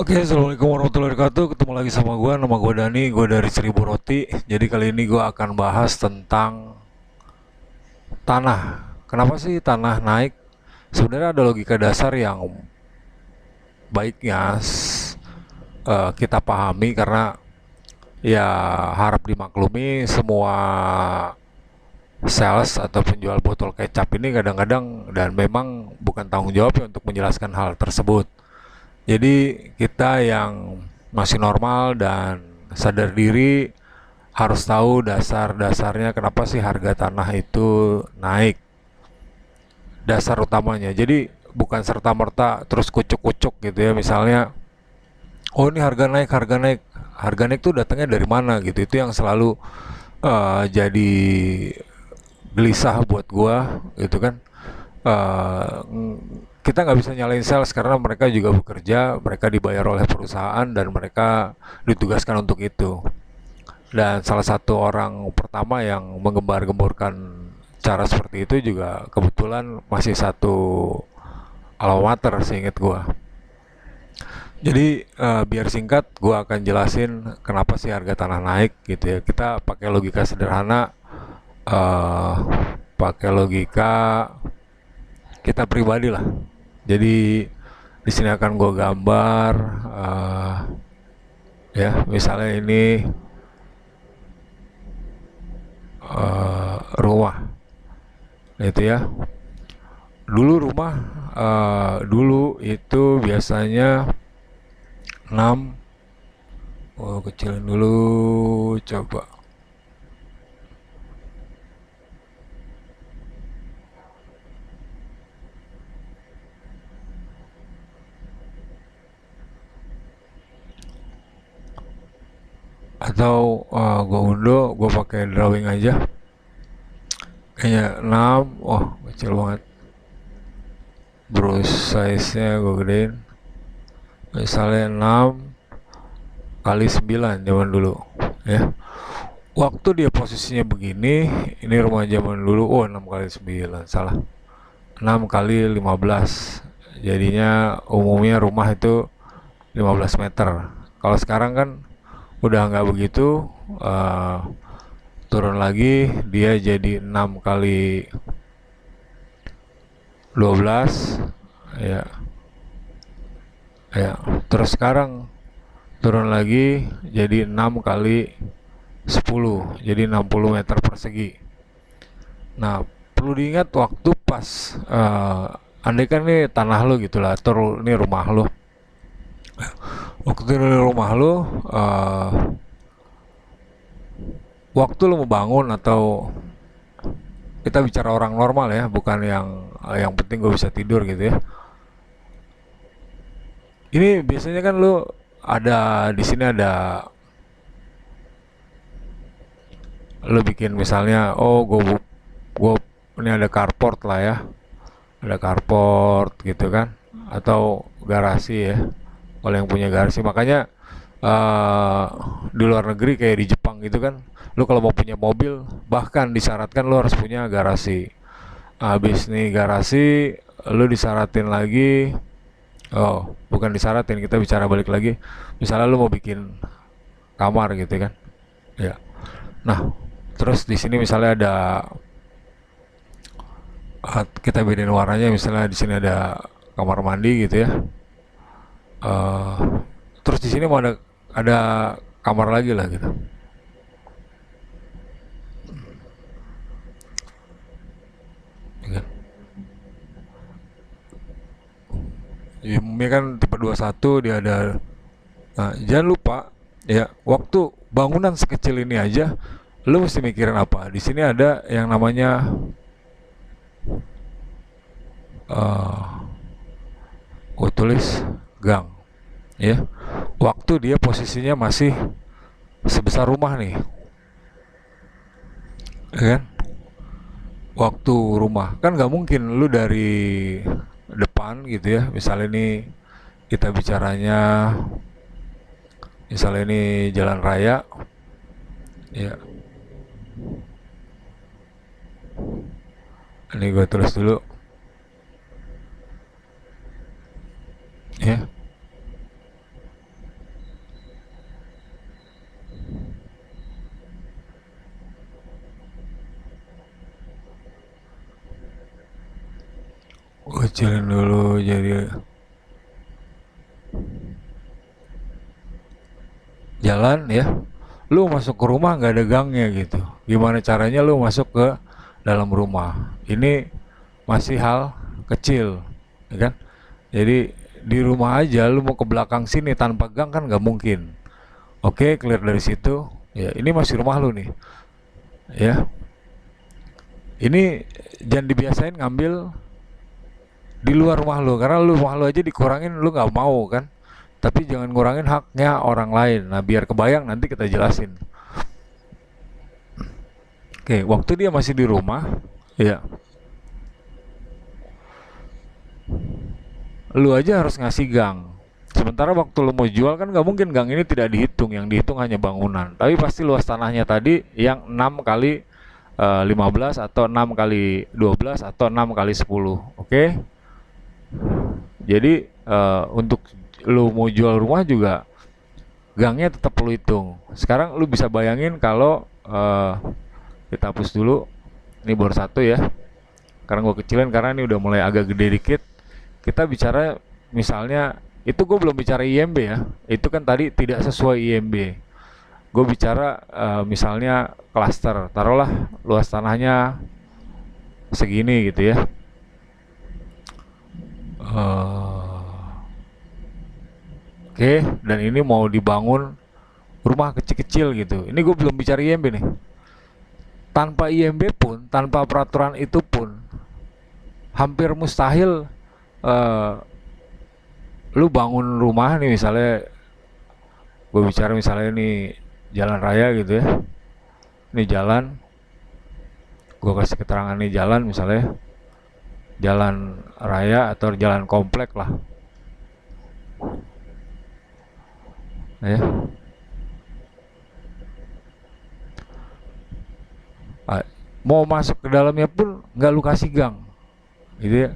Oke, assalamualaikum warahmatullahi wabarakatuh. Ketemu lagi sama gue, nama gue Dani, gue dari Seribu Roti. Jadi kali ini gue akan bahas tentang tanah. Kenapa sih tanah naik? Sebenarnya ada logika dasar yang baiknya kita pahami karena ya harap dimaklumi semua sales atau penjual botol kecap ini kadang-kadang dan memang bukan tanggung jawabnya untuk menjelaskan hal tersebut. Jadi kita yang masih normal dan sadar diri harus tahu dasar-dasarnya kenapa sih harga tanah itu naik. Dasar utamanya. Jadi bukan serta-merta terus kucuk-kucuk gitu ya. Misalnya, oh ini harga naik, harga naik. Harga naik tuh datangnya dari mana gitu. Itu yang selalu jadi gelisah buat gua gitu kan. uh, Kita nggak bisa nyalain sales karena mereka juga bekerja, mereka dibayar oleh perusahaan dan mereka ditugaskan untuk itu. Dan salah satu orang pertama yang menggembar-gemborkan cara seperti itu juga kebetulan masih satu alma mater seingat gua. Jadi biar singkat, gua akan jelasin kenapa sih harga tanah naik gitu ya. Kita pakai logika sederhana, eh pakai logika kita pribadi lah. Jadi di sini akan gue gambar ya, misalnya ini rumah itu ya. Dulu rumah dulu itu biasanya 6. Oh, kecilin dulu coba. Atau gue undo, gue pakai drawing aja. Kayaknya 6. Oh, kecil banget. Brush size-nya gue gedein. Misalnya 6 kali 9 zaman dulu ya. Waktu dia posisinya begini, ini rumah zaman dulu. Oh, 6 kali 9, salah. 6 kali 15. Jadinya umumnya rumah itu 15 meter. Kalau sekarang kan udah nggak begitu. Turun lagi, dia jadi 6 kali 12 ya. Ya, terus sekarang turun lagi jadi 6 kali 10, jadi 60 meter persegi. Nah, perlu diingat waktu pas andai kan nih tanah lo gitu lah, atau ini rumah lo. Waktu ini rumah lo, waktu lo mau bangun atau kita bicara orang normal ya, bukan yang penting gue bisa tidur gitu ya. Ini biasanya kan lo ada di sini ada lo bikin misalnya, oh gue ini ada carport lah ya, ada carport gitu kan, atau garasi ya, kalau yang punya garasi. Makanya uh, di luar negeri kayak di Jepang gitu kan, lu kalau mau punya mobil bahkan disyaratkan lu harus punya garasi. Habis nih garasi, lu disyaratin lagi. Oh, bukan disyaratin, kita bicara balik lagi. Misalnya lu mau bikin kamar gitu kan, ya. Nah, terus di sini misalnya ada kita bedain warnanya, misalnya di sini ada kamar mandi gitu ya. Terus di sini mau ada kamar lagi lah gitu. Ya kan? Umumnya kan tipe 21 dia ada. Nah, jangan lupa ya, waktu bangunan sekecil ini aja lu mesti mikirin apa. Di sini ada yang namanya uh, gue tulis gang ya. Waktu dia posisinya masih sebesar rumah nih, ya kan? Waktu rumah kan nggak mungkin lu dari depan gitu ya. Misalnya ini kita bicaranya, misalnya ini jalan raya ya. Ini gue tulis dulu ya. kecilin dulu jadi jalan ya. Lu masuk ke rumah nggak ada gangnya gitu. Gimana caranya lu masuk ke dalam rumah? Ini masih hal kecil, ya kan? Jadi di rumah aja lu mau ke belakang sini tanpa gang kan nggak mungkin. Oke, clear dari situ. Ya, ini masih rumah lu nih. Ya, ini jangan dibiasain ngambil di luar rumah lu karena lu rumah lu aja dikurangin lu nggak mau kan. Tapi jangan ngurangin haknya orang lain. Nah, biar kebayang nanti kita jelasin. Oke, waktu dia masih di rumah, ya, lu aja harus ngasih gang. Sementara waktu lu mau jual kan nggak mungkin gang ini tidak dihitung, yang dihitung hanya bangunan. Tapi pasti luas tanahnya tadi yang 6 kali 15 atau 6 kali 12 atau 6 kali 10. Oke? Jadi untuk lu mau jual rumah juga gangnya tetap lu hitung. Sekarang lu bisa bayangin kalau kita hapus dulu. Ini bor satu ya. Karena gue kecilin karena ini udah mulai agak gede dikit. Kita bicara misalnya itu gue belum bicara IMB ya. Itu kan tadi tidak sesuai IMB. Gue bicara misalnya klaster. Taruhlah luas tanahnya segini gitu ya. Oke, dan ini mau dibangun rumah kecil-kecil gitu. Ini gue belum bicara IMB nih. Tanpa IMB pun, tanpa peraturan itu pun, hampir mustahil eh, lu bangun rumah nih misalnya, gue bicara misalnya ini jalan raya gitu ya. Ini jalan, gue kasih keterangan nih jalan misalnya, jalan raya atau jalan komplek lah. Ya. Mau masuk ke dalamnya pun nggak lu kasih gang, gitu ya.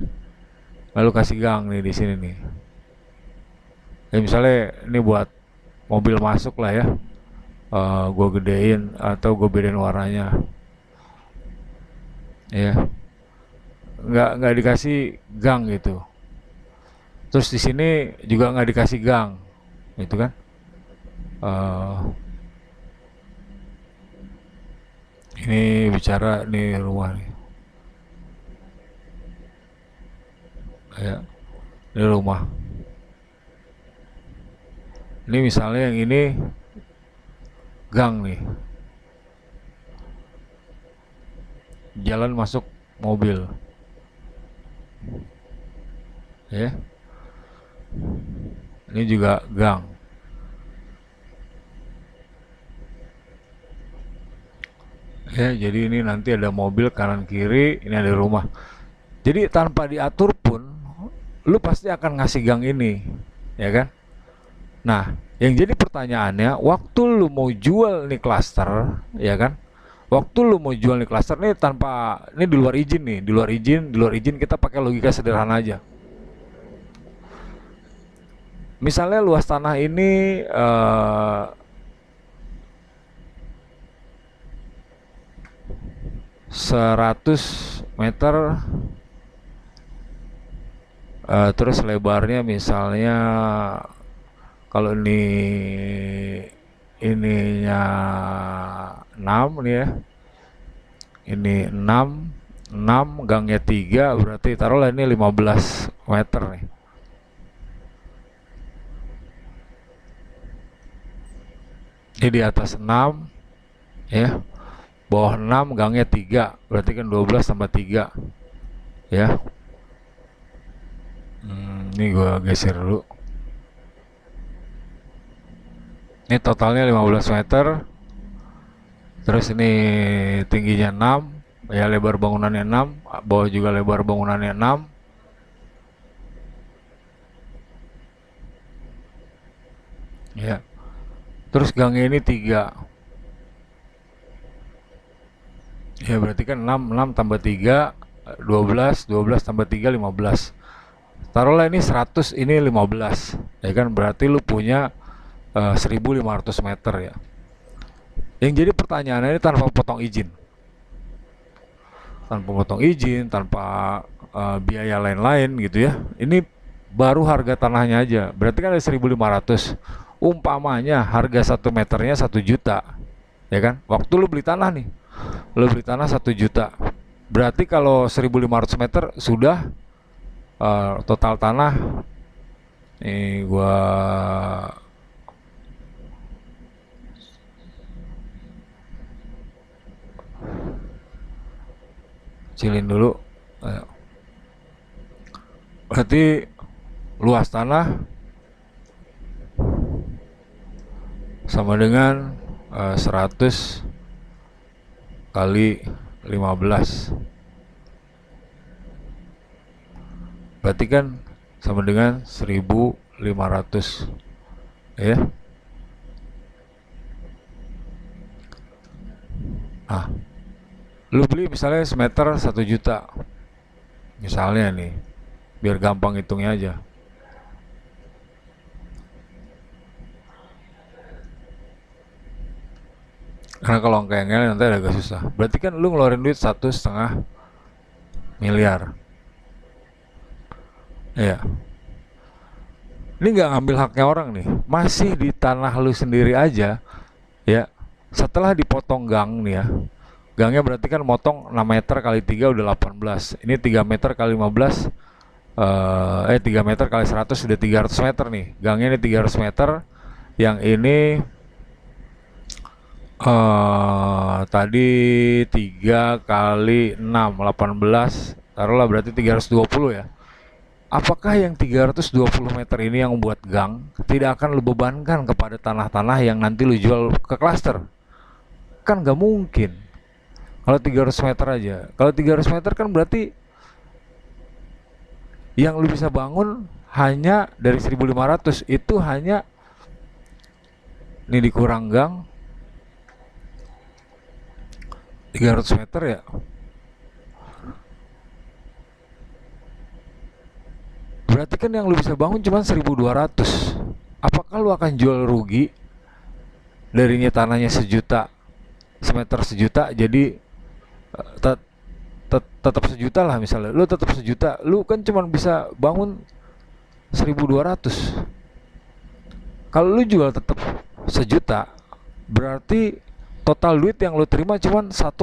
Nggak lu kasih gang nih di sini nih. Ya misalnya ini buat mobil masuk lah ya. Gue gedein atau gue bedain warnanya. Ya, nggak dikasih gang gitu. Terus di sini juga nggak dikasih gang, gitu kan? Eh, ini bicara nih rumah nih, ya, ini rumah. Ini misalnya yang ini gang nih, jalan masuk mobil, ya. Ini juga gang. Ya, jadi ini nanti ada mobil kanan kiri, ini ada rumah. Jadi tanpa diatur pun, lu pasti akan ngasih gang ini, ya kan? Nah, yang jadi pertanyaannya, waktu lu mau jual nih klaster, ya kan? Waktu lu mau jual nih klaster nih tanpa, ini di luar izin nih, di luar izin kita pakai logika sederhana aja. Misalnya luas tanah ini 100 meter, terus lebarnya misalnya kalau ininya 6 nih ya, ini 6 gangnya 3 berarti taruhlah ini 15 meter nih. Ini di atas 6 ya, bawah 6 gangnya 3 berarti kan 12 tambah 3 ya. Ini gua geser dulu. Ini totalnya 15 meter. Terus ini tingginya 6, ya lebar bangunannya 6, bawah juga lebar bangunannya 6. Ya. Terus gangnya ini 3. Ya berarti kan 6 tambah 3 12, 12 tambah 3 15. Taruhlah ini 100, ini 15. Ya kan berarti lu punya 1500 meter ya. Yang jadi pertanyaannya ini tanpa potong izin. Tanpa potong izin, tanpa biaya lain-lain gitu ya. Ini baru harga tanahnya aja. Berarti kan ada 1.500. Umpamanya harga 1 meternya 1 juta, ya kan? Waktu lu beli tanah nih, lu beli tanah 1 juta. Berarti kalau 1.500 meter sudah total tanah. Nih gua kecilin dulu. Eh, Berarti luas tanah sama dengan 100 kali 15. Berarti kan sama dengan 1.500, ya. Nah, lu beli misalnya semeter 1 juta. Misalnya nih, biar gampang hitungnya aja. Karena kalau angka yang lain nanti agak susah. Berarti kan lu ngeluarin duit 1,5 miliar. Iya. Ini nggak ngambil haknya orang nih. Masih di tanah lu sendiri aja, ya. Setelah dipotong gang nih ya. Gangnya berarti kan motong 6 meter kali 3 udah 18. Ini 3 meter kali 15, 3 meter kali 100 sudah 300 meter nih. Gangnya ini 300 meter. Yang ini tadi 3 kali 6 18, taruhlah berarti 320 ya. Apakah yang 320 meter ini yang buat gang tidak akan lu bebankan kepada tanah-tanah yang nanti lu jual ke klaster? Kan nggak mungkin. Kalau 300 meter aja. Kalau 300 meter kan berarti yang lu bisa bangun hanya dari 1.500 itu hanya ini dikurang gang 300 meter ya. Berarti kan yang lu bisa bangun cuma 1.200. Apakah lu akan jual rugi darinya tanahnya 1 juta, semeter 1 juta, jadi tetap 1 juta lah misalnya. Lu tetap 1 juta, lu kan cuma bisa bangun 1.200. Kalau lu jual tetap 1 juta, berarti total duit yang lu terima cuma 1,2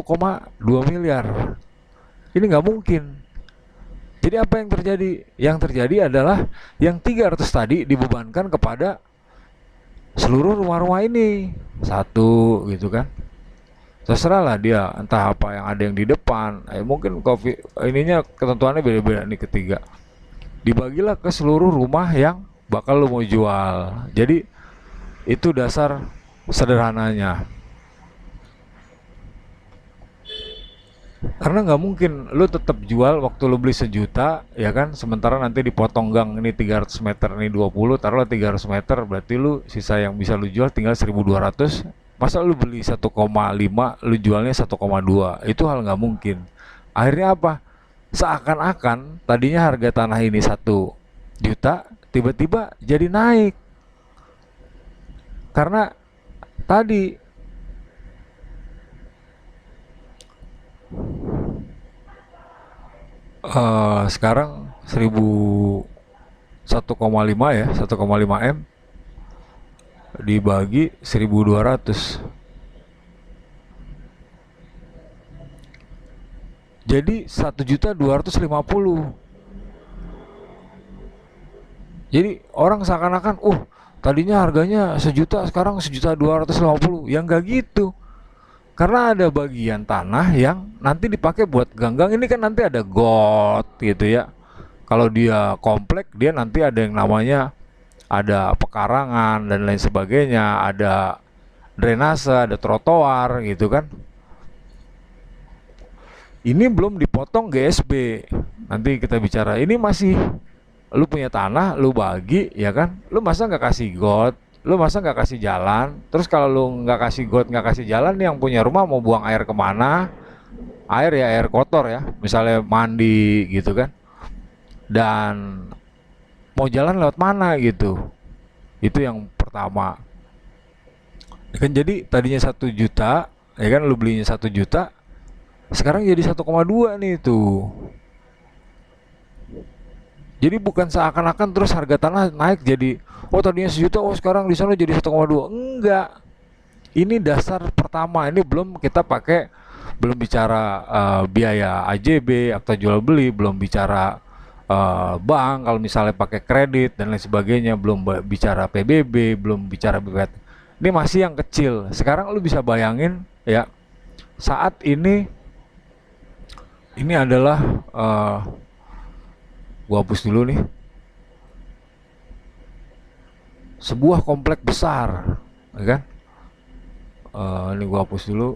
miliar. Ini nggak mungkin. Jadi apa yang terjadi? Yang terjadi adalah yang 300 tadi dibebankan kepada seluruh rumah-rumah ini. Satu gitu kan. Terserah lah dia, entah apa yang ada yang di depan. Mungkin ininya ketentuannya beda-beda nih ketiga. Dibagilah ke seluruh rumah yang bakal lu mau jual. Jadi itu dasar sederhananya. Karena nggak mungkin lu tetap jual waktu lu beli 1 juta, ya kan? Sementara nanti dipotong gang ini 300 meter, ini 20, taruhlah 300 meter, berarti lu sisa yang bisa lu jual tinggal 1.200. Masa lu beli 1,5, lu jualnya 1,2? Itu hal nggak mungkin. Akhirnya apa? Seakan-akan tadinya harga tanah ini 1 juta, tiba-tiba jadi naik. Karena tadi sekarang 1,5 ya, 1,5 M dibagi 1.200, jadi 1.250.000. Jadi orang seakan-akan tadinya harganya 1 juta, sekarang 1.250.000. Yang enggak gitu. Karena ada bagian tanah yang nanti dipakai buat ganggang. Ini kan nanti ada got gitu ya. Kalau dia komplek, dia nanti ada yang namanya ada pekarangan dan lain sebagainya, ada drainase, ada trotoar gitu kan. Ini belum dipotong GSB. Nanti kita bicara. Ini masih lu punya tanah, lu bagi ya kan. Lu masa nggak kasih got? Lu masa nggak kasih jalan? Terus kalau lu nggak kasih got, nggak kasih jalan, yang punya rumah mau buang air kemana? Air ya air kotor ya, misalnya mandi gitu kan. Dan mau jalan lewat mana gitu. Itu yang pertama. Kan jadi tadinya 1 juta, ya kan lu belinya 1 juta, sekarang jadi 1,2 nih tuh. Jadi bukan seakan-akan terus harga tanah naik jadi, oh tadinya sejuta, oh sekarang di sana jadi 1,2. Enggak. Ini dasar pertama. Ini belum kita pakai, belum bicara biaya AJB, akta jual beli, belum bicara bank kalau misalnya pakai kredit dan lain sebagainya, belum bicara PBB, belum bicara BPT. Ini masih yang kecil. Sekarang lu bisa bayangin ya, saat ini adalah gua hapus dulu nih, sebuah komplek besar, ya kan? Ini gua hapus dulu.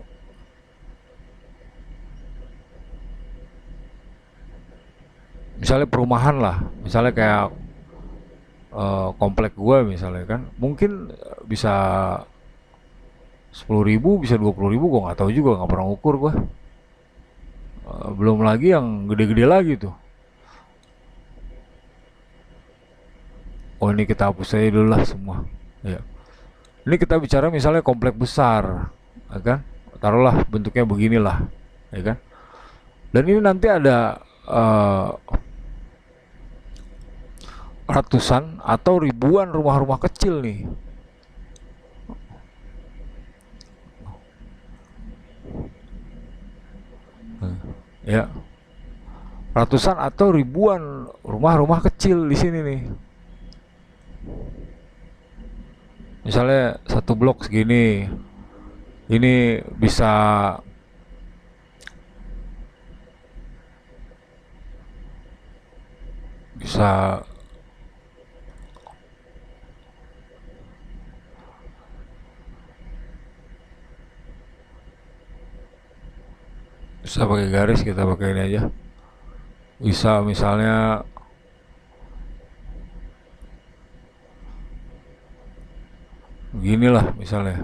Misalnya perumahan lah, misalnya kayak komplek gua misalnya kan, mungkin bisa 10.000, bisa 20.000, gua nggak tahu juga, nggak pernah ukur gua. Belum lagi yang gede-gede lagi tuh. Oh ini kita hapus aja dulu lah semua. Ya. Ini kita bicara misalnya komplek besar, ya kan? Taruhlah bentuknya beginilah, ya kan? Dan ini nanti ada ratusan atau ribuan rumah-rumah kecil nih. Ya, ratusan atau ribuan rumah-rumah kecil di sini nih. Misalnya satu blok segini, ini bisa bisa pakai garis, kita pakai ini aja. Bisa misalnya beginilah misalnya,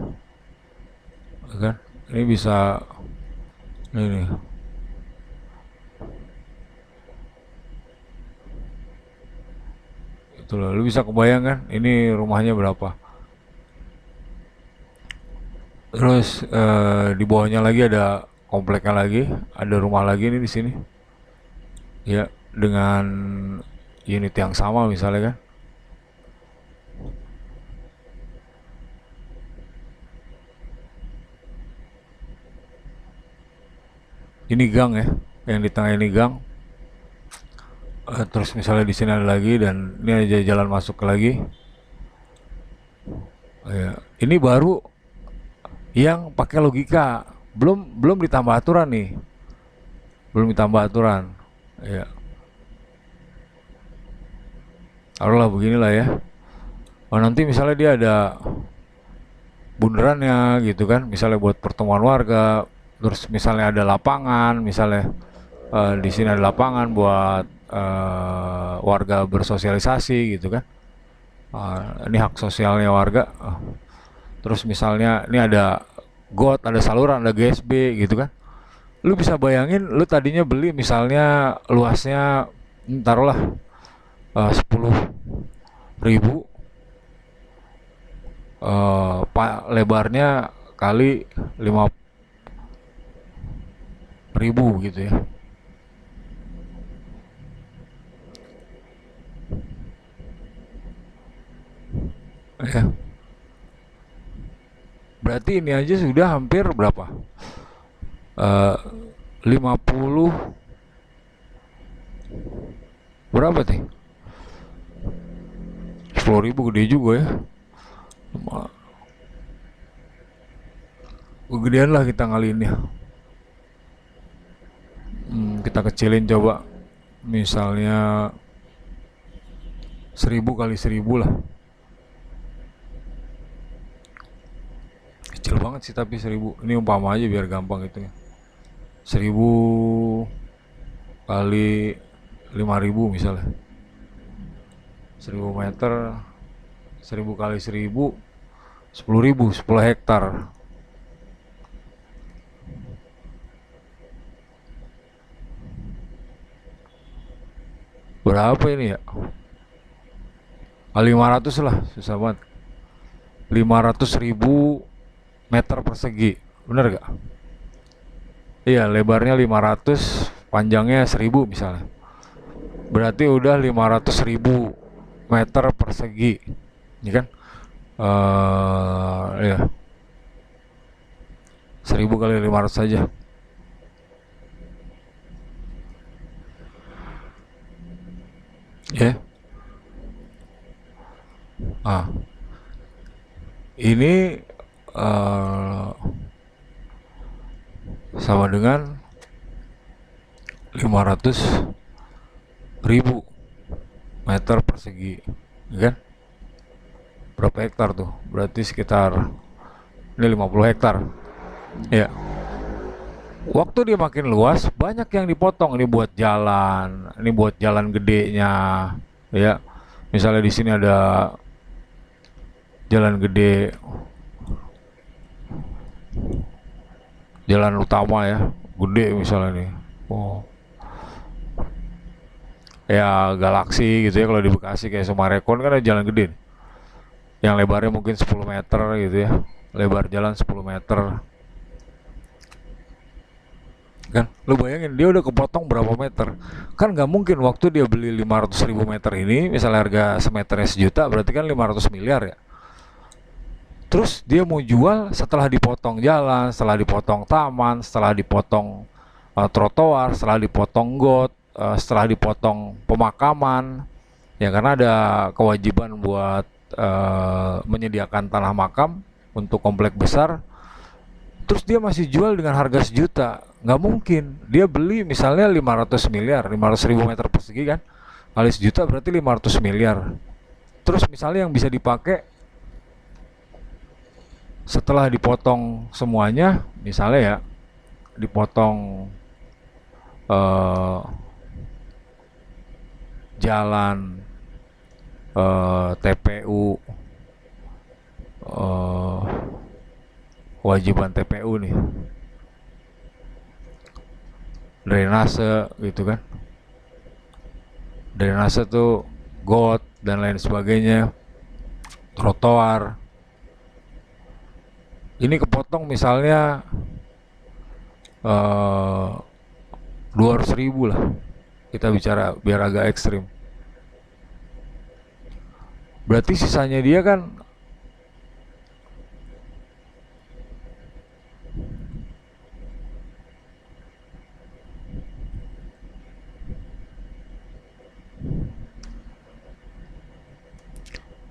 ya kan? Ini bisa ini. Itulah, lu bisa kebayang kan? Ini rumahnya berapa? Terus di bawahnya lagi ada kompleknya lagi, ada rumah lagi nih di sini. Ya, dengan unit yang sama misalnya kan. Ini gang ya, yang di tengah ini gang. Terus misalnya di sini ada lagi, dan ini aja jalan masuk ke lagi. Ya, ini baru yang pakai logika, belum belum ditambah aturan nih, belum ditambah aturan. Ya, taruhlah beginilah ya. Oh, nanti misalnya dia ada bundarannya gitu kan, misalnya buat pertemuan warga. Terus misalnya ada lapangan, misalnya di sini ada lapangan buat warga bersosialisasi gitu kan. Ini hak sosialnya warga. Terus misalnya ini ada got, ada saluran, ada GSB gitu kan. Lu bisa bayangin, lu tadinya beli misalnya luasnya taruhlah 10.000, lebarnya kali 5.000 gitu ya. Ya, berarti ini aja sudah hampir berapa? 50 berapa sih? 10.000 gede juga ya. Kegedean lah kita ngaliin ya. Kita kecilin coba, misalnya 1.000 kali 1.000 lah. Kecil banget sih tapi 1.000. Ini umpama aja biar gampang itu ya. 1.000 kali 5.000 misalnya. 1.000 meter, 1.000 kali 1.000, 10.000, 10 hektar. Berapa ini ya? 500 lah, susah banget. 500.000 meter persegi, bener gak? Iya, lebarnya 500, panjangnya 1.000 misalnya. berarti udah 500.000 meter persegi, ini kan ya 1000 kali 500 saja. Ya. Ini sama dengan 500.000 meter persegi, ya kan? Berapa hektar tuh? Berarti sekitar ini 50 hektar. Ya. Waktu dia makin luas, banyak yang dipotong. Ini buat jalan, ini buat jalan gedenya, ya. Misalnya di sini ada jalan gede, jalan utama ya, gede misalnya nih. Oh, ya Galaksi gitu ya, kalau di Bekasi kayak Sumarekon kan ada jalan gede nih, yang lebarnya mungkin 10 meter gitu ya, lebar jalan 10 meter kan. Lu bayangin dia udah kepotong berapa meter, kan nggak mungkin waktu dia beli 500.000 meter ini, misalnya harga semeternya sejuta, berarti kan 500 miliar ya. Terus dia mau jual setelah dipotong jalan, setelah dipotong taman, setelah dipotong trotoar, setelah dipotong got, setelah dipotong pemakaman. Ya karena ada kewajiban buat menyediakan tanah makam untuk komplek besar. Terus dia masih jual dengan harga sejuta. Nggak mungkin. Dia beli misalnya 500 miliar, 500.000 meter persegi kan. Kali sejuta berarti 500 miliar. Terus misalnya yang bisa dipakai setelah dipotong semuanya, misalnya ya, dipotong jalan, TPU, kewajiban TPU nih, drainase gitu kan, drainase tuh got dan lain sebagainya, trotoar. Ini kepotong misalnya 200.000 lah, kita bicara biar agak ekstrim. Berarti sisanya dia kan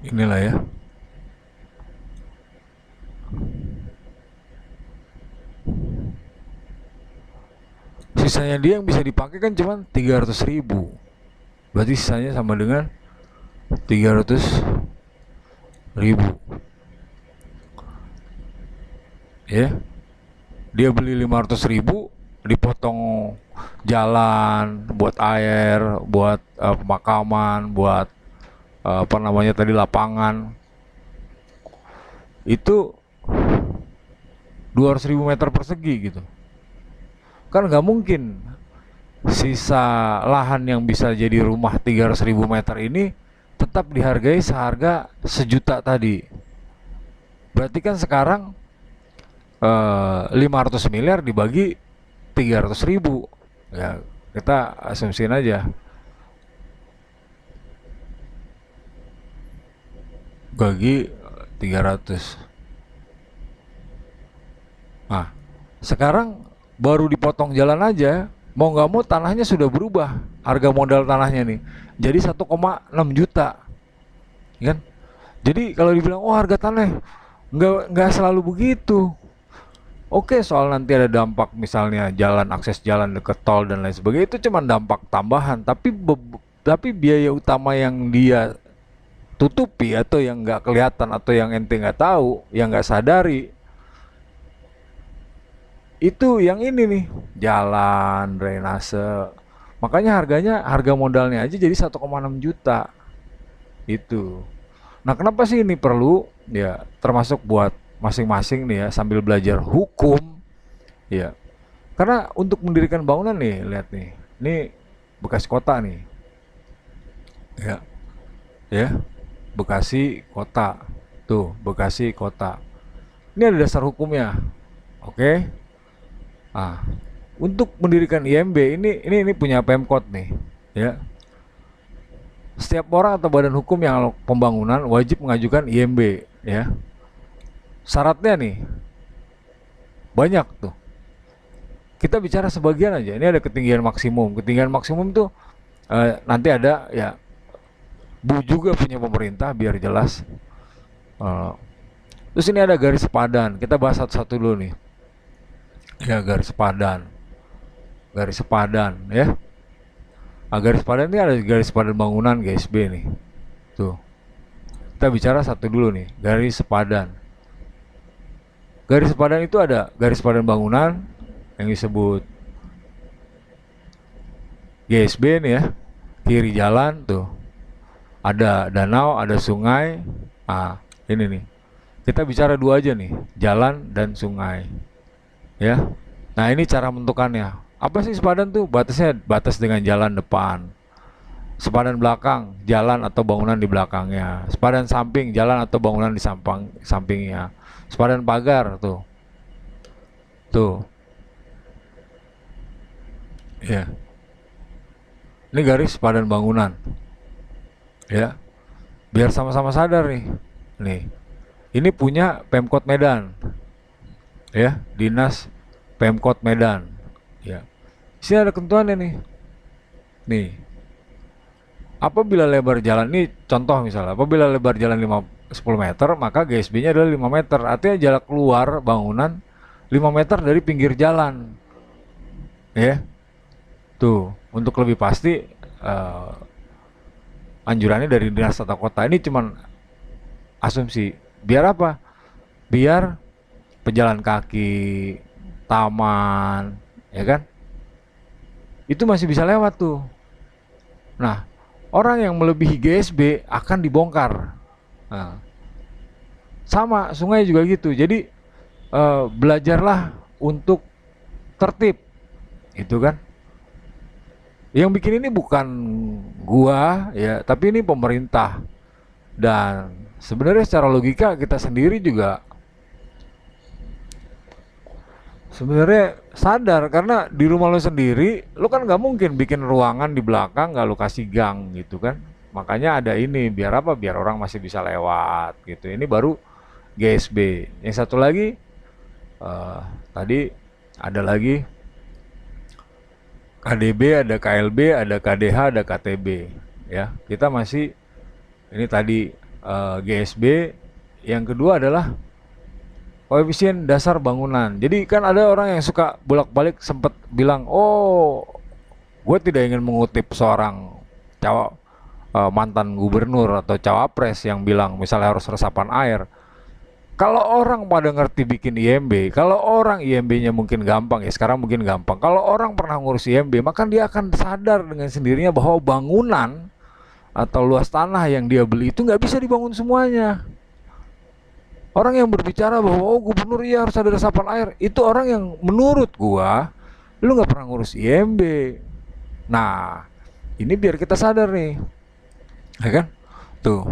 inilah ya, sisanya dia yang bisa dipakai kan cuma 300.000. Berarti sisanya sama dengan 300.000 ya. Dia beli 500.000, dipotong jalan, buat air, buat pemakaman, buat apa namanya tadi, lapangan, itu 200.000 meter persegi gitu. Kan nggak mungkin sisa lahan yang bisa jadi rumah 300.000 meter ini tetap dihargai seharga sejuta tadi. Berarti kan sekarang 500 miliar dibagi 300.000, ya kita asumsiin aja, bagi 300. Nah sekarang baru dipotong jalan aja, mau nggak mau tanahnya sudah berubah, harga modal tanahnya nih jadi 1,6 juta kan. Jadi kalau dibilang oh harga tanah, nggak selalu begitu. Oke, soal nanti ada dampak misalnya jalan, akses jalan deket tol dan lain sebagainya, itu cuma dampak tambahan. Tapi biaya utama yang dia tutupi atau yang nggak kelihatan atau yang ente nggak tahu, yang nggak sadari, itu yang ini nih, jalan, drainase. Makanya harga modalnya aja jadi 1,6 juta itu. Nah, kenapa sih ini perlu? Ya, termasuk buat masing-masing nih ya, sambil belajar hukum ya. Karena untuk mendirikan bangunan nih, lihat nih. Ini bekas kota nih. Ya. Ya. Bekasi kota. Tuh, Bekasi kota. Ini ada dasar hukumnya. Oke. Ah, untuk mendirikan IMB ini punya Pemkot nih, ya. Setiap orang atau badan hukum yang pembangunan wajib mengajukan IMB, ya. Syaratnya nih banyak tuh. Kita bicara sebagian aja. Ini ada ketinggian maksimum. Ketinggian maksimum tuh nanti ada ya, Bu juga punya pemerintah biar jelas. Eh, Terus ini ada garis sepadan. Kita bahas satu-satu dulu nih. Ya, garis sepadan. Garis sepadan ya. Garis sepadan ini ada garis sepadan bangunan GSB nih. Tuh. Kita bicara satu dulu nih, garis sepadan. Garis sepadan itu ada garis sepadan bangunan yang disebut GSB nih ya. Kiri jalan tuh. Ada danau, ada sungai. Ini nih. Kita bicara dua aja nih, jalan dan sungai. Ya. Nah, ini cara menentukannya. Apa sih sepadan tuh? Batasnya batas dengan jalan depan. Sepadan belakang, jalan atau bangunan di belakangnya. Sepadan samping, jalan atau bangunan di sampingnya. Sepadan pagar tuh. Tuh. Ya. Ini garis sepadan bangunan. Ya. Biar sama-sama sadar nih. Nih. Ini punya Pemkot Medan. Ya, Dinas Pemkot Medan. Ya. Sini ada ketentuannya nih. Nih. Apabila lebar jalan, ini contoh misalnya, apabila lebar jalan 10 meter, maka GSB-nya adalah 5 meter. Artinya jarak keluar bangunan 5 meter dari pinggir jalan. Ya. Tuh, untuk lebih pasti anjurannya dari Dinas Tata Kota. Ini cuman asumsi. Biar apa? Biar pejalan kaki, taman, ya kan? Itu masih bisa lewat tuh. Nah, orang yang melebihi GSB akan dibongkar. Nah, sama sungai juga gitu. Jadi belajarlah untuk tertib, itu kan? Yang bikin ini bukan gua ya, tapi ini pemerintah. Dan sebenarnya secara logika kita sendiri juga sebenarnya sadar, karena di rumah lo sendiri lo kan nggak mungkin bikin ruangan di belakang nggak lo kasih gang gitu kan. Makanya ada ini, biar apa? Biar orang masih bisa lewat gitu. Ini baru GSB. Yang satu lagi tadi ada lagi KDB, ada KLB, ada KDH, ada KTB ya. Kita masih ini tadi GSB. Yang kedua adalah koefisien dasar bangunan. Jadi kan ada orang yang suka bolak-balik sempat bilang, oh, gue tidak ingin mengutip seorang mantan gubernur atau cawapres yang bilang misalnya harus resapan air. Kalau orang pada ngerti bikin IMB, kalau orang IMB-nya mungkin gampang ya, sekarang mungkin gampang. Kalau orang pernah ngurus IMB, maka dia akan sadar dengan sendirinya bahwa bangunan atau luas tanah yang dia beli itu nggak bisa dibangun semuanya. Orang yang berbicara bahwa oh gubernur iya harus ada resapan air, itu orang yang menurut gua lu nggak pernah ngurus IMB. Nah, ini biar kita sadar nih, ya kan? Tuh,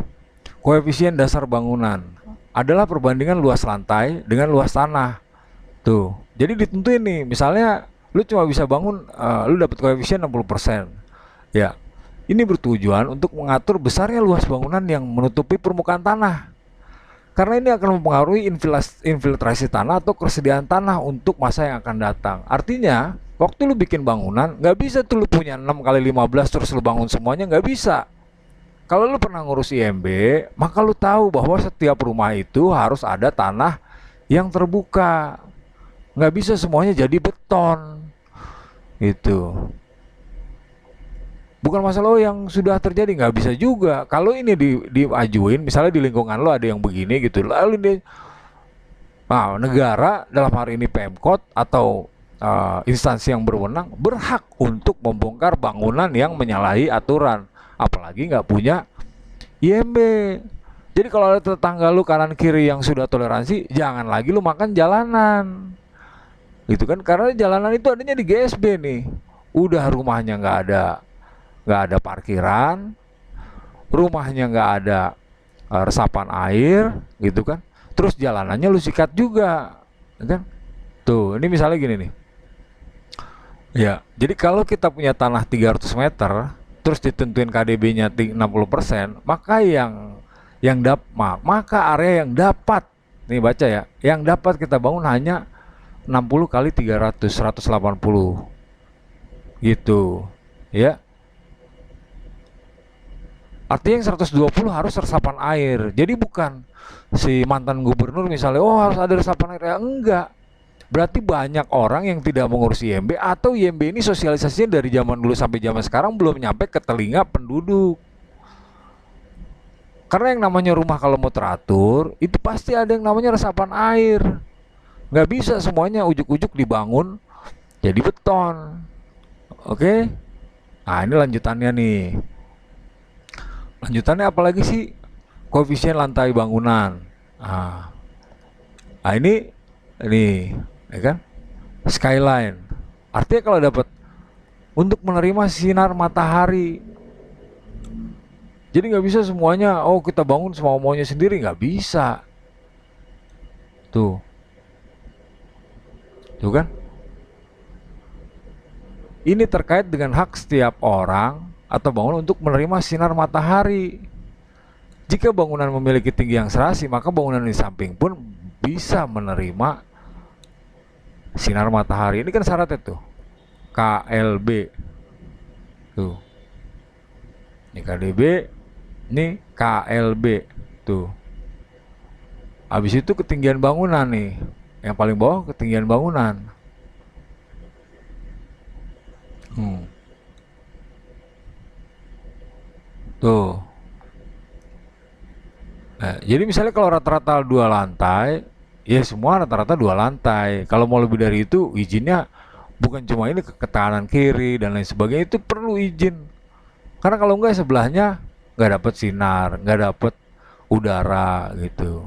koefisien dasar bangunan adalah perbandingan luas lantai dengan luas tanah. Tuh, jadi ditentuin nih, misalnya lu cuma bisa bangun, lu dapat koefisien 60%. Ya, ini bertujuan untuk mengatur besarnya luas bangunan yang menutupi permukaan tanah. Karena ini akan mempengaruhi infiltrasi tanah atau kesediaan tanah untuk masa yang akan datang. Artinya, waktu lu bikin bangunan, nggak bisa tuh lu punya 6 kali 15 terus lu bangun semuanya, nggak bisa. Kalau lu pernah ngurus IMB, maka lu tahu bahwa setiap rumah itu harus ada tanah yang terbuka. Nggak bisa semuanya jadi beton. Itu. Bukan masalah yang sudah terjadi, nggak bisa juga. Kalau ini diajuin, misalnya di lingkungan lo ada yang begini gitu, lalu negara dalam hari ini Pemkot atau instansi yang berwenang berhak untuk membongkar bangunan yang menyalahi aturan, apalagi nggak punya IMB. Jadi kalau ada tetangga lu kanan kiri yang sudah toleransi, jangan lagi lu makan jalanan, gitu kan? Karena jalanan itu adanya di GSB nih. Udah rumahnya nggak ada parkiran, rumahnya nggak ada resapan air, gitu kan? Terus jalanannya lu sikat juga, kan? Tuh, ini misalnya gini nih. Ya, jadi kalau kita punya tanah 300 meter, terus ditentuin KDB-nya 60%, maka maka area yang dapat, nih baca ya, yang dapat kita bangun hanya 60 kali 300, 180 gitu ya. Artinya yang 120 harus resapan air. Jadi bukan si mantan gubernur misalnya, oh harus ada resapan air ya, enggak. Berarti banyak orang yang tidak mengurus IMB, atau IMB ini sosialisasinya dari zaman dulu sampai zaman sekarang belum nyampe ke telinga penduduk. Karena yang namanya rumah kalau mau teratur, itu pasti ada yang namanya resapan air. Nggak bisa semuanya ujuk-ujuk dibangun jadi beton. Oke? Nah ini lanjutannya nih. Lanjutannya apalagi sih? Koefisien lantai bangunan. Nah ini ya kan? Skyline. Artinya kalau dapat untuk menerima sinar matahari. Jadi nggak bisa semuanya, oh kita bangun semau-maunya sendiri, nggak bisa. Tuh kan? Ini terkait dengan hak setiap orang atau bangunan untuk menerima sinar matahari. Jika bangunan memiliki tinggi yang serasi, maka bangunan di samping pun bisa menerima sinar matahari. Ini kan syaratnya tuh, KLB. Tuh. Ini KDB, ini KLB. Tuh. Habis itu ketinggian bangunan nih. Yang paling bawah ketinggian bangunan. Tuh. Nah, jadi misalnya kalau rata-rata 2 lantai, ya semua rata-rata 2 lantai. Kalau mau lebih dari itu, izinnya bukan cuma ini ke kanan kiri dan lain sebagainya, itu perlu izin. Karena kalau enggak sebelahnya nggak dapat sinar, nggak dapat udara gitu.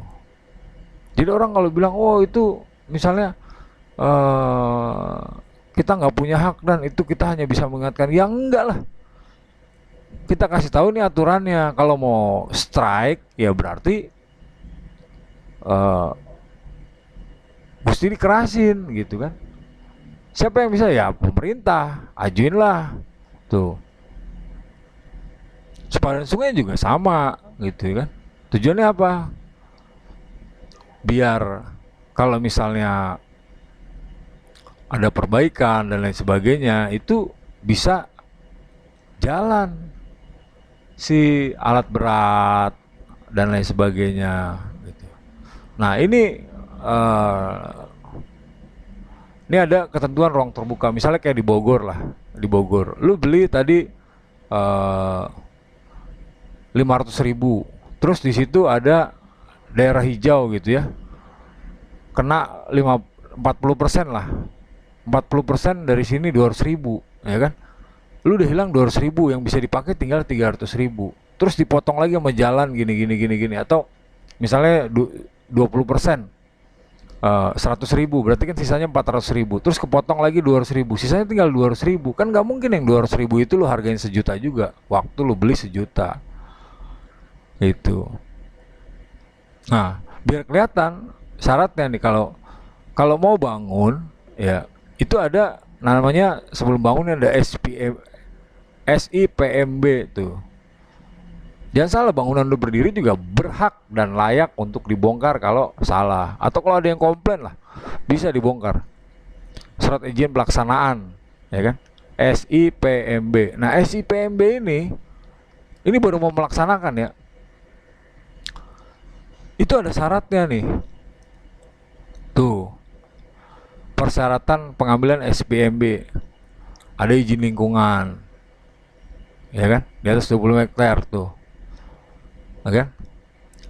Jadi orang kalau bilang, oh itu misalnya kita nggak punya hak dan itu kita hanya bisa mengingatkan, ya enggak lah. Kita kasih tahu nih aturannya. Kalau mau strike ya berarti mesti dikerasin gitu kan. Siapa yang bisa? Ya pemerintah, ajuin lah tuh. Sepadan sungai juga sama gitu kan. Tujuannya apa? Biar kalau misalnya ada perbaikan dan lain sebagainya, itu bisa jalan si alat berat dan lain sebagainya gitu. Nah ini ada ketentuan ruang terbuka, misalnya kayak di Bogor lah. Di Bogor lu beli tadi 500.000, terus di situ ada daerah hijau gitu ya, kena 40% lah. 40% dari sini 200.000 ya kan. Lu udah hilang 200.000, yang bisa dipakai tinggal 300.000. Terus dipotong lagi sama jalan gini. Atau misalnya 20%, 100.000, berarti kan sisanya 400.000. Terus kepotong lagi 200.000, sisanya tinggal 200.000. Kan nggak mungkin yang 200.000 itu lu hargain 1 juta juga, waktu lu beli 1 juta itu. Nah biar kelihatan syaratnya nih, kalau mau bangun ya itu ada namanya, sebelum bangun ada SIPMB tuh. Jangan salah, bangunan lu berdiri juga berhak dan layak untuk dibongkar kalau salah, atau kalau ada yang komplain lah bisa dibongkar. Surat izin pelaksanaan ya kan, SIPMB. Nah SIPMB ini baru mau melaksanakan ya, itu ada syaratnya nih tuh. Persyaratan pengambilan SPMB, ada izin lingkungan ya kan, di atas 20 hektar tuh, oke.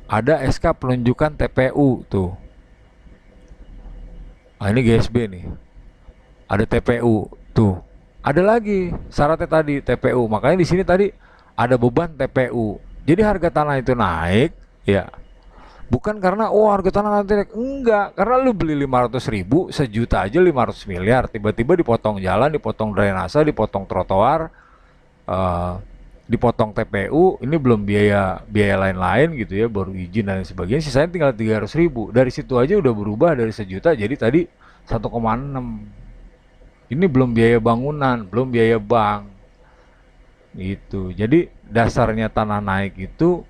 Ada SK penunjukan TPU tuh. Nah ini GSB nih, ada TPU tuh. Ada lagi syaratnya tadi TPU, makanya di sini tadi ada beban TPU. Jadi harga tanah itu naik ya, bukan karena harga tanah nanti naik, enggak, karena lu beli 500.000, 1 juta aja 500 miliar, tiba-tiba dipotong jalan, dipotong drainase, dipotong trotoar, dipotong TPU, ini belum biaya lain-lain gitu ya, baru izin dan sebagainya, sisanya tinggal 300.000. Dari situ aja udah berubah dari 1 juta jadi tadi 1,6. Ini belum biaya bangunan, belum biaya bank. gitu. Jadi dasarnya tanah naik itu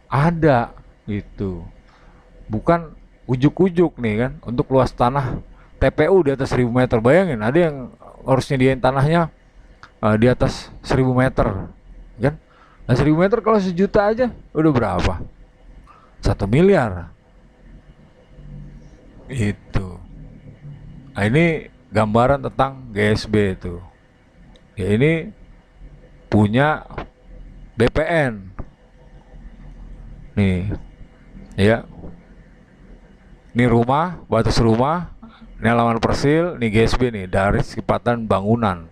ada gitu. Bukan ujuk-ujuk nih kan untuk luas tanah TPU di atas 1000 meter. Bayangin ada yang harus nyediain tanahnya di atas 1000 meter kan. Nah 1000 meter kalau 1 juta aja udah berapa? 1 miliar itu. Nah ini gambaran tentang GSB itu. Ya ini punya BPN nih ya. Ini rumah, batas rumah, ini halaman persil, ini GSB nih dari Sipatan Bangunan.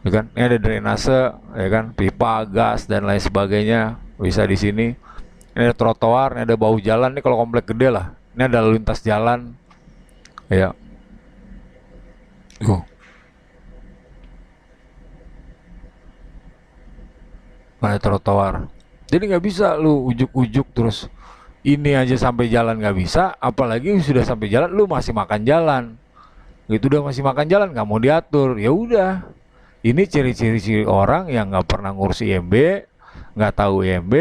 Ya kan? Ini ada drainase, ya kan, pipa, gas dan lain sebagainya bisa di sini. Ini ada trotoar, ini ada bahu jalan. Ini kalau komplek gede lah. Ini ada lalu lintas jalan, ya. Uh, ada trotoar. Jadi nggak bisa lu ujuk-ujuk terus ini aja sampai jalan nggak bisa, apalagi sudah sampai jalan lu masih makan jalan. Gitu udah masih makan jalan nggak mau diatur, ya udah. Ini ciri-ciri orang yang nggak pernah ngurus IMB, nggak tahu IMB,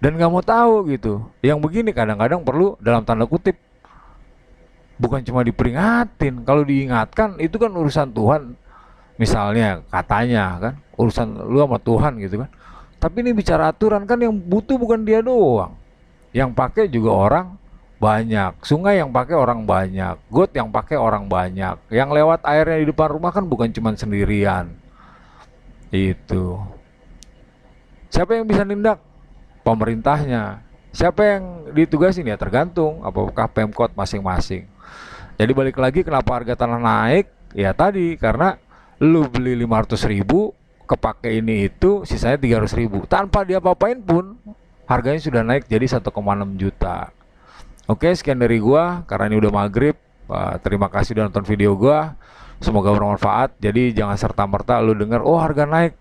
dan nggak mau tahu gitu. Yang begini kadang-kadang perlu dalam tanda kutip bukan cuma diperingatin, kalau diingatkan itu kan urusan Tuhan. Misalnya katanya kan urusan lu sama Tuhan gitu kan. Tapi ini bicara aturan kan yang butuh bukan dia doang. Yang pakai juga orang banyak. Sungai yang pakai orang banyak. Got yang pakai orang banyak. Yang lewat airnya di depan rumah kan bukan cuma sendirian. Itu. Siapa yang bisa nindak? Pemerintahnya. Siapa yang ditugasin ya tergantung apakah Pemkot masing-masing. Jadi balik lagi kenapa harga tanah naik? Ya tadi karena lu beli 500.000 kepake ini itu sisanya 300.000 tanpa dia apa-apain pun harganya sudah naik jadi 1,6 juta. Oke, sekian dari gua karena ini udah maghrib. Terima kasih udah nonton video gua, semoga bermanfaat. Jadi jangan serta-merta lu denger oh harga naik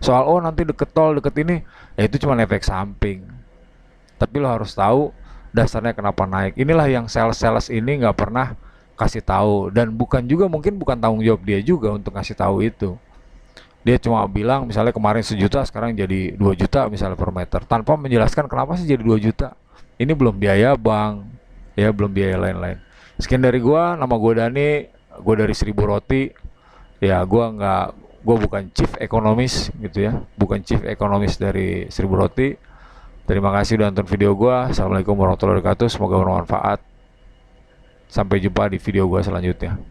soal oh nanti deket tol deket ini, ya itu cuma efek samping. Tapi lo harus tahu dasarnya kenapa naik. Inilah yang sales-sales ini nggak pernah kasih tahu, dan bukan juga mungkin bukan tanggung jawab dia juga untuk kasih tahu itu. Dia cuma bilang misalnya kemarin 1 juta sekarang jadi 2 juta misalnya per meter, tanpa menjelaskan kenapa sih jadi 2 juta. Ini belum biaya bank, ya belum biaya lain-lain. Sekian dari gua, nama gua Dani, gua dari 1000 Roti. Ya gua bukan chief ekonomis gitu ya, bukan chief ekonomis dari 1000 Roti. Terima kasih udah nonton video gua. Assalamualaikum warahmatullahi wabarakatuh. Semoga bermanfaat. Sampai jumpa di video gua selanjutnya.